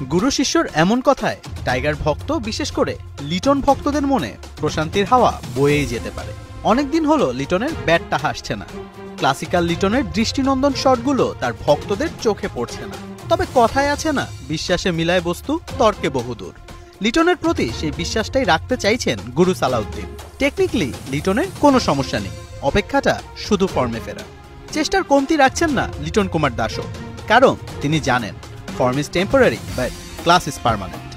গুরু শিষ্যর এমন কথায় টাইগার ভক্ত বিশেষ করে লিটন ভক্তদের মনে প্রশান্তির হাওয়া বয়েই যেতে পারে। অনেকদিন হলো লিটনের ব্যাটটা হাসছে না। ক্লাসিক্যাল লিটনের দৃষ্টিনন্দন শটগুলো তার ভক্তদের চোখে পড়ছে না। তবে কথায় আছে না, বিশ্বাসে মিলায় বস্তু, তর্কে বহুদূর। লিটনের প্রতি সেই বিশ্বাসটাই রাখতে চাইছেন গুরু সালাউদ্দিন। টেকনিক্যালি লিটনের কোনো সমস্যা নেই, অপেক্ষাটা শুধু ফর্মে ফেরা। চেষ্টার কমতি রাখছেন না লিটন কুমার দাসও, কারণ তিনি জানেন form is temporary but class is permanent.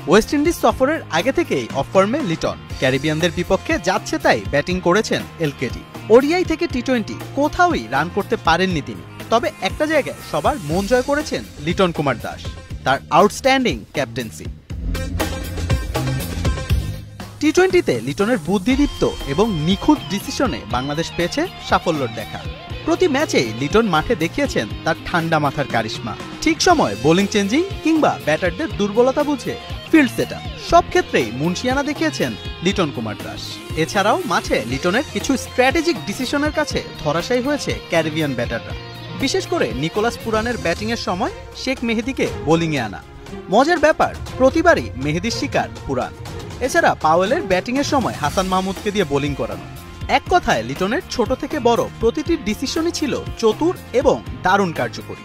West Indies সফরের আগে থেকেই অফ ফর্মে লিটন। ক্যারিবিয়ানদের বিপক্ষে যাচ্ছে তাই ব্যাটিং করেছেন এলকেডি। ওডিআই থেকে টি-20 কোথাওই রান করতে পারেননি তিনি। তবে একটা জায়গায় সবার মন জয় করেছেন লিটন কুমার দাস, তার আউটস্ট্যান্ডিং ক্যাপ্টেন্সি। টি-20তে লিটনের বুদ্ধিদীপ্ত এবং নিখুঁত ডিসিশনে বাংলাদেশ পেয়েছে সাফল্যর দেখা। প্রতি ম্যাচেই লিটন মাঠে দেখিয়েছেন তার ঠান্ডা মাথার কারিশমা। ঠিক সময় বোলিং চেঞ্জিং কিংবা ব্যাটারদের দুর্বলতা বুঝে ফিল্ড সেটআপ, সব ক্ষেত্রেই মুনশিয়ানা দেখিয়েছেন লিটন কুমার দাস। এছাড়াও মাঠে লিটনের কিছু স্ট্র্যাটেজিক ডিসিশনের কাছে ধরাশায়ী হয়েছে ক্যারিবিয়ান ব্যাটাররা। বিশেষ করে নিকোলাস পুরানের ব্যাটিংয়ের সময় শেখ মেহেদীকে বোলিংয়ে আনা। মজার ব্যাপার, প্রতিবারই মেহেদীর শিকার পুরান। এছাড়া পাওয়েলের ব্যাটিংয়ের সময় হাসান মাহমুদকে দিয়ে বোলিং করানো। এক কথায় লিটনের ছোট থেকে বড় প্রতিটি ডিসিশনই ছিল চতুর এবং দারুণ কার্যকরী।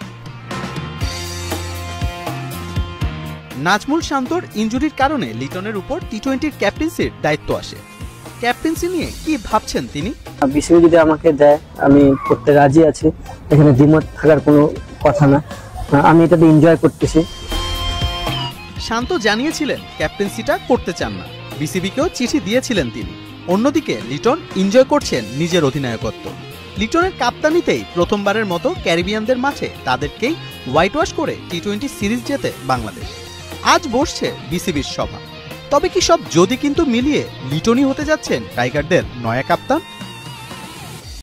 নাজমুল শান্তর ইনজুরির কারণে লিটনের উপর টি-20 ক্যাপ্টেন্সির দায়িত্ব আসে। ক্যাপ্টেন্সি নিয়ে কি ভাবছেন তিনি? বিসিবি যদি আমাকে দেয় আমি করতে রাজি আছি, এখানে দ্বিমত থাকার কোনো কথা না, আমি এটাতে এনজয় করতেছি। শান্ত জানিয়েছিলেন ক্যাপ্টেন্সিটা করতে চান না, বিসিবিকেও চিঠি দিয়েছিলেন তিনি। অন্যদিকে লিটন এনজয় করছেন নিজের অধিনায়কত্ব। লিটনের কাপ্তানিতেই প্রথমবারের মতো ক্যারিবিয়ানদের মাঠে তাদেরকেই হোয়াইট ওয়াশ করে টি-20 সিরিজ জেতে বাংলাদেশ। আজ বসছে বিসিবির সভা। তবে কি সব যদি কিন্তু মিলিয়ে লিটনই হতে যাচ্ছেন টাইগারদের নয়া কাপ্তান?